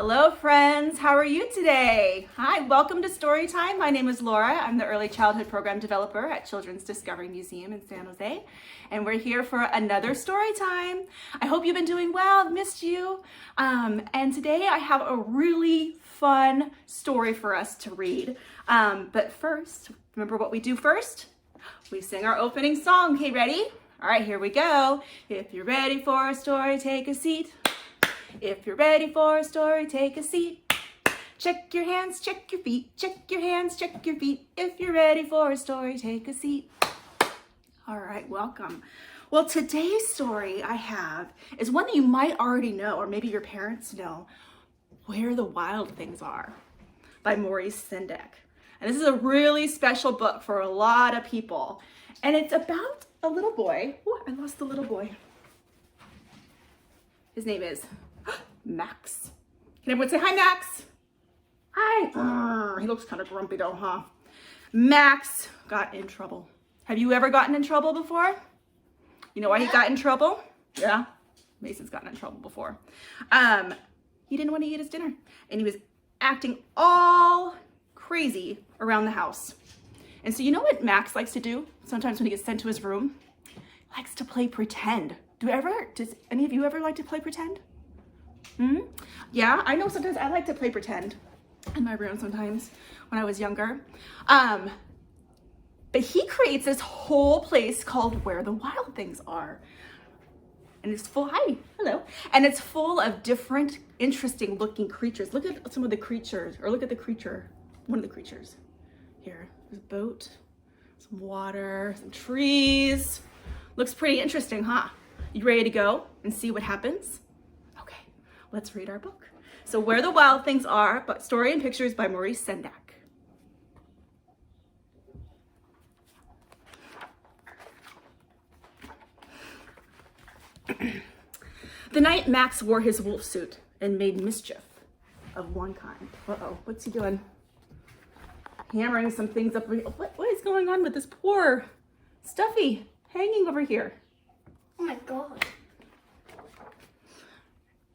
Hello friends, how are you today? Hi, welcome to Storytime. My name is Laura. I'm the Early Childhood Program Developer at Children's Discovery Museum in San Jose. And we're here for another story time. I hope you've been doing well. I've missed you. And today I have a really fun story for us to read. But first, remember what we do first? We sing our opening song. Okay, ready? All right, here we go. If you're ready for a story, take a seat. If you're ready for a story, take a seat. Check your hands, check your feet. Check your hands, check your feet. If you're ready for a story, take a seat. All right, welcome. Well, today's story I have is one that you might already know, or maybe your parents know, Where the Wild Things Are by Maurice Sendak. And this is a really special book for a lot of people. And it's about a little boy. Oh, I lost the little boy. His name is Max. Can everyone say hi, Max? Hi. He looks kind of grumpy though, huh? Max got in trouble. Have you ever gotten in trouble before? You know why he got in trouble? Yeah, Mason's gotten in trouble before. He didn't want to eat his dinner and he was acting all crazy around the house. And so you know what Max likes to do? Sometimes when he gets sent to his room, he likes to play pretend. Does any of you ever like to play pretend? Yeah, I know sometimes I like to play pretend in my room sometimes when I was younger. But he creates this whole place called Where the Wild Things Are. And it's full, hello. And it's full of different interesting looking creatures. Look at some of the creatures, or look at the creature, one of the creatures. Here, there's a boat, some water, some trees. Looks pretty interesting, huh? You ready to go and see what happens? Okay, let's read our book. So Where the Wild Things Are, but Story and Pictures by Maurice Sendak. The night Max wore his wolf suit and made mischief of one kind. Uh-oh, what's he doing? Hammering some things up. What is going on with this poor Stuffy hanging over here? Oh my God.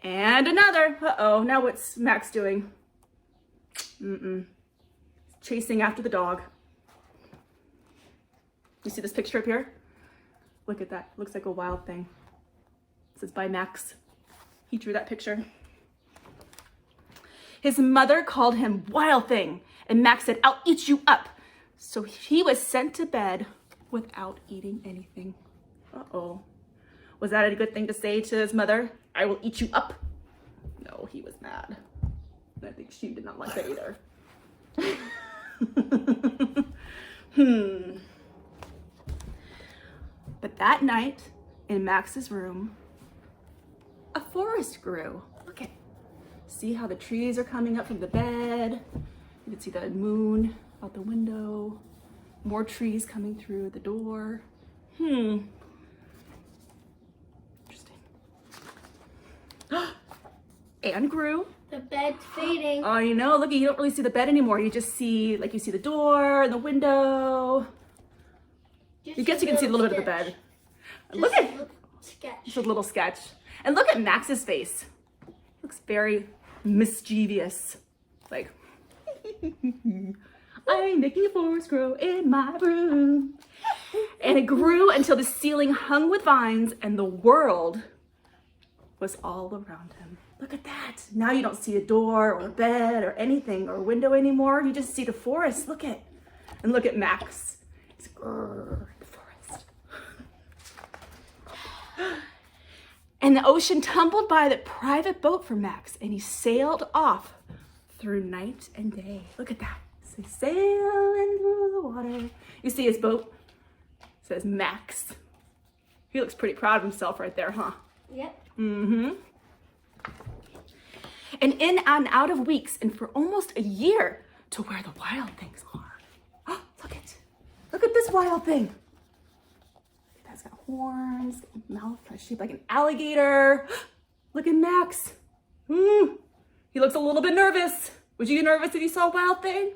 And another. Uh-oh, now what's Max doing? Chasing after the dog. You see this picture up here? Look at that. Looks like a wild thing. This is by Max. He drew that picture. His mother called him Wild Thing, and Max said, "I'll eat you up." So he was sent to bed without eating anything. Uh-oh. Was that a good thing to say to his mother? I will eat you up. No, he was mad. I think she did not like that either. But that night, in Max's room, a forest grew. Look at, see how the trees are coming up from the bed. You can see the moon out the window. More trees coming through the door. Interesting. And grew. The bed's fading. Oh, you know, look, you don't really see the bed anymore. You just see, like, you see the door and the window. I guess you can see a little bit of the bed. Look at, just a little sketch. And look at Max's face. Looks very mischievous. Like, I'm making a forest grow in my room. And it grew until the ceiling hung with vines and the world was all around him. Look at that. Now you don't see a door or a bed or anything or a window anymore. You just see the forest. Look at, and look at Max. He's the forest. And the ocean tumbled by the private boat for Max, and he sailed off through night and day. Look at that. So he's sailing through the water. You see his boat? It says Max. He looks pretty proud of himself right there, huh? Yep. And in and out of weeks, and for almost a year, to Where the Wild Things Are. Oh, look at this wild thing. That's got horns, mouth shaped like an alligator. Look at Max. He looks a little bit nervous. Would you get nervous if you saw a wild thing?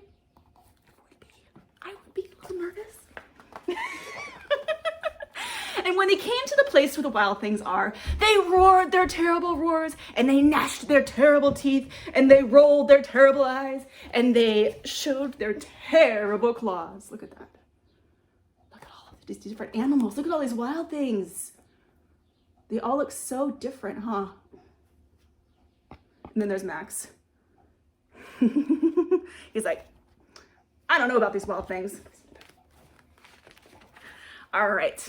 I would be a little nervous. And when they came to the place where the wild things are, they roared their terrible roars, and they gnashed their terrible teeth, and they rolled their terrible eyes, and they showed their terrible claws. Look at that. Look at all of these different animals. Look at all these wild things. They all look so different, huh? And then there's Max. He's like, I don't know about these wild things. All right.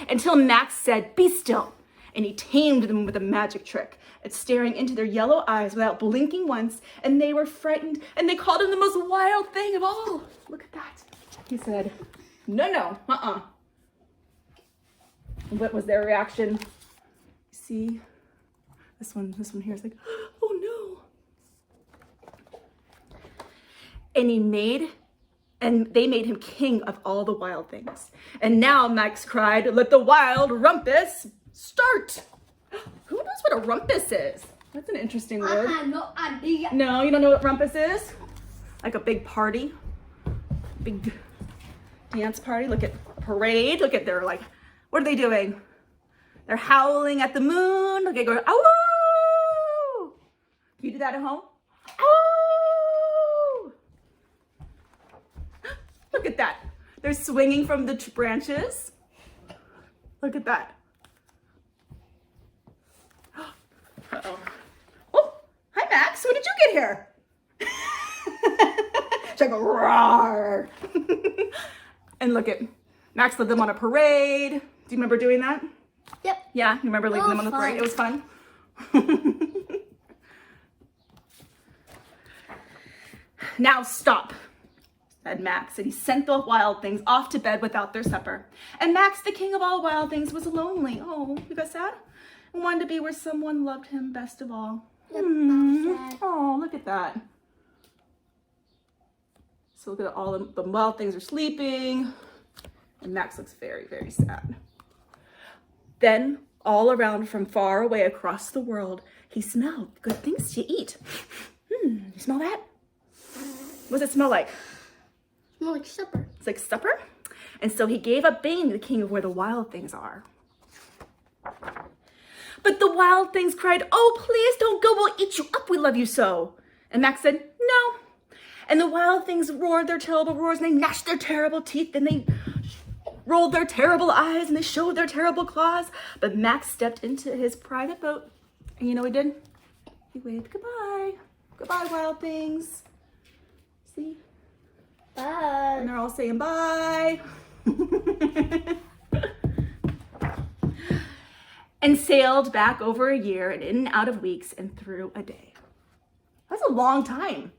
Until Max said, be still. And he tamed them with a magic trick at staring into their yellow eyes without blinking once. And they were frightened, and they called him the most wild thing of all. Look at that. He said, no, What was their reaction? See, this one here is like, oh no. And they made him king of all the wild things. And now Max cried, let the wild rumpus start. Who knows what a rumpus is? That's an interesting word. I have no idea. No, you don't know what rumpus is? Like a big party, big dance party. Look at parade. Look at their like, what are they doing? They're howling at the moon. Look at going, ow! Can you do that at home? Ow! Look at that. They're swinging from the branches. Look at that. Uh-oh. Oh, hi Max. When did you get here? She's like, roar. And look at Max led them on a parade. Do you remember doing that? Yep. Yeah, you remember leading them on the parade? It was fun. Now stop, said Max, and he sent the wild things off to bed without their supper. And Max, the king of all wild things, was lonely. Oh, you got sad? And wanted to be where someone loved him best of all. Yep, sad. Oh, look at that. So look at all the wild things are sleeping. And Max looks very, very sad. Then, all around from far away across the world, he smelled good things to eat. You smell that? What does it smell like? More like supper. It's like supper. And so he gave up being the king of where the wild things are. But the wild things cried, oh, please don't go. We'll eat you up. We love you so. And Max said, no. And the wild things roared their terrible roars, and they gnashed their terrible teeth, and they rolled their terrible eyes, and they showed their terrible claws. But Max stepped into his private boat, and you know what he did? He waved goodbye. Goodbye, wild things. See? Bye. And they're all saying bye. And sailed back over a year and in and out of weeks and through a day. That's a long time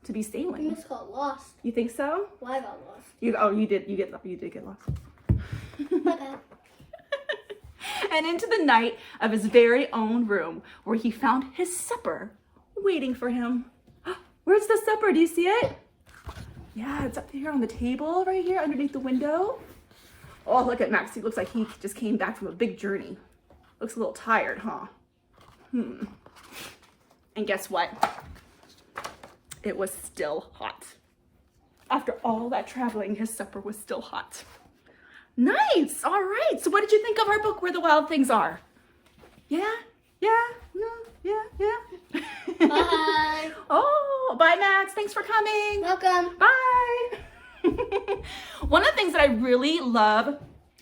to be I sailing. just got lost. You think so? Well, I got lost. You did get lost. My bad. And into the night of his very own room, where he found his supper waiting for him. Where's the supper? Do you see it? Yeah, it's up here on the table right here underneath the window. Oh, look at Max. He looks like he just came back from a big journey. Looks a little tired, huh? And guess what? It was still hot. After all that traveling, his supper was still hot. Nice. All right. So what did you think of our book, Where the Wild Things Are? Yeah? Yeah? No? Yeah? Bye. Oh, bye, Max. Thanks for coming. Welcome. Bye. One of the things that I really love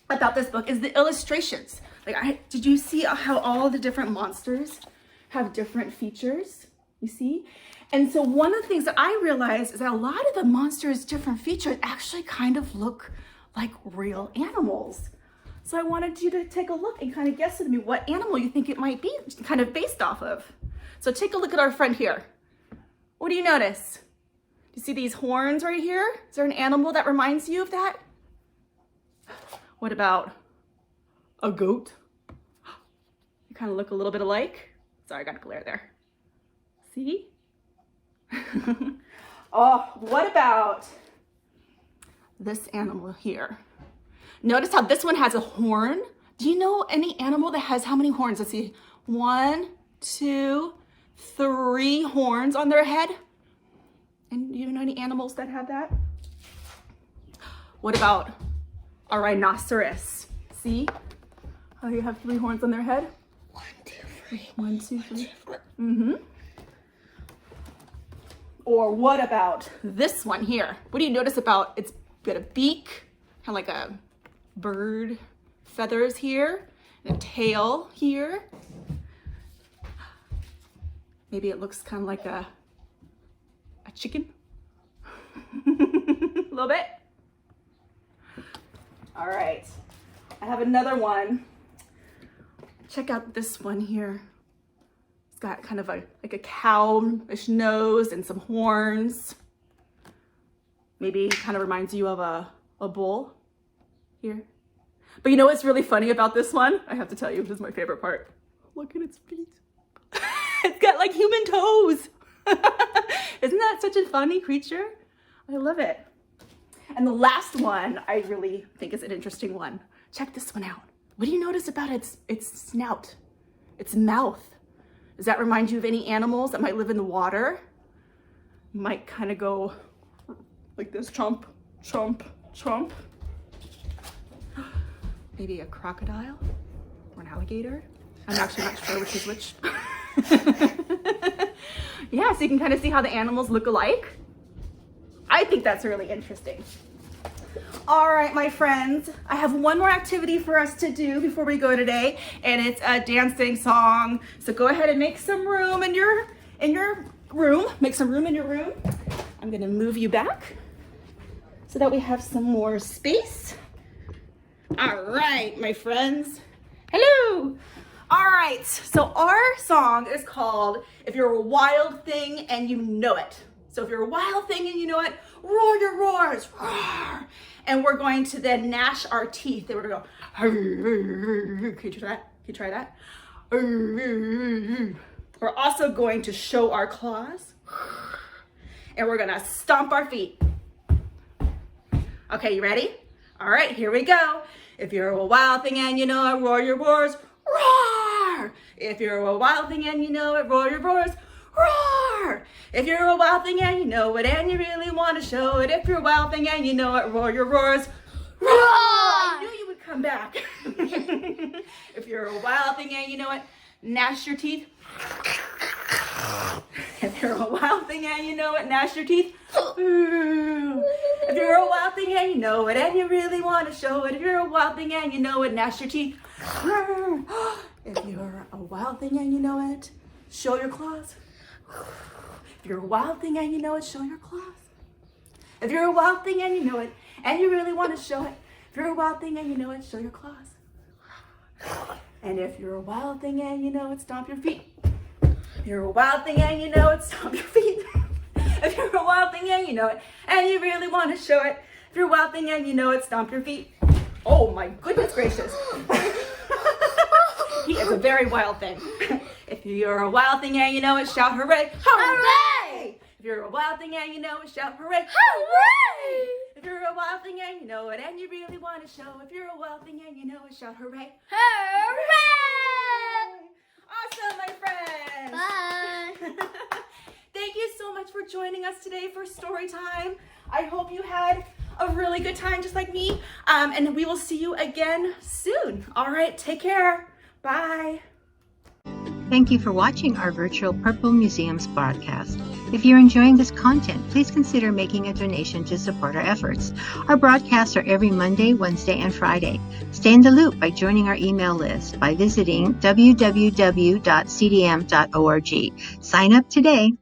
about this book is the illustrations. Like, did you see how all the different monsters have different features? You see? And so one of the things that I realized is that a lot of the monsters' different features actually kind of look like real animals. So I wanted you to take a look and kind of guess with me what animal you think it might be kind of based off of. So take a look at our friend here. What do you notice? Do you see these horns right here? Is there an animal that reminds you of that? What about a goat? You kind of look a little bit alike. Sorry, I got glare there. See? Oh, what about this animal here? Notice how this one has a horn. Do you know any animal that has how many horns? Let's see. 1, 2, 3 horns on their head. And do you know any animals that have that? What about a rhinoceros? See? how you have 3 horns on their head? 1, 2, 3. 1, 2, 3. Mm-hmm. Or what about this one here? What do you notice about it's got a beak, kind of like a bird, feathers here, and a tail here. Maybe it looks kind of like a chicken. A little bit. All right, I have another one. Check out this one here. It's got kind of like a cowish nose and some horns. Maybe kind of reminds you of a bull here. But you know what's really funny about this one? I have to tell you, this is my favorite part. Look at its feet. It's got like human toes. Isn't that such a funny creature? I love it. And the last one, I really think is an interesting one. Check this one out. What do you notice about its snout, its mouth? Does that remind you of any animals that might live in the water? Might kind of go like this, chomp, chomp, chomp. Maybe a crocodile or an alligator. I'm actually not sure which is which. Yeah, so you can kind of see how the animals look alike. I think that's really interesting. All right, my friends, I have one more activity for us to do before we go today, and it's a dancing song. So go ahead and make some room in your room. Make some room in your room. I'm gonna move you back so that we have some more space. All right, my friends. Hello. All right, so our song is called If You're a Wild Thing and You Know It. So if you're a wild thing and you know it, roar your roars, roar. And we're going to then gnash our teeth. And we're gonna go, can you try that? Can you try that? We're also going to show our claws. And we're gonna stomp our feet. Okay, you ready? All right, here we go. If you're a wild thing and you know it, roar your roars, roar. If you're a wild thing and you know it, roar your roars, roar. If you're a wild thing and you know it and you really want to show it, if you're a wild thing and you know it, roar your roars, roar. I knew you would come back. If you're a wild thing and you know it, gnash your teeth. If you're a wild thing and you know it, gnash your teeth. If you're a wild thing and you know it and you really want to show it, if you're a wild thing and you know it, gnash your teeth. If you're a wild thing and you know it, show your claws. If you're a wild thing and you know it, show your claws. If you're a wild thing and you know it, and you really want to show it, if you're a wild thing and you know it, show your claws. And if you're a wild thing and you know it, stomp your feet. If you're a wild thing and you know it, stomp your feet. If you're a wild thing and you know it, and you really want to show it, if you're a wild thing and you know it, stomp your feet. Oh my goodness gracious. He is a very wild thing. If you're a wild thing and you know it, shout hooray. Hooray! If you're a wild thing and you know it, shout hooray. Hooray! If you're a wild thing and you know it and you really want to show, if you're a wild thing and you know it, shout hooray. Hooray! Awesome, my friends. Bye. Thank you so much for joining us today for story time. I hope you had a really good time just like me. And we will see you again soon. All right, take care. Bye. Thank you for watching our virtual Purple Museums broadcast. If you're enjoying this content, please consider making a donation to support our efforts. Our broadcasts are every Monday, Wednesday, and Friday. Stay in the loop by joining our email list by visiting www.cdm.org. Sign up today.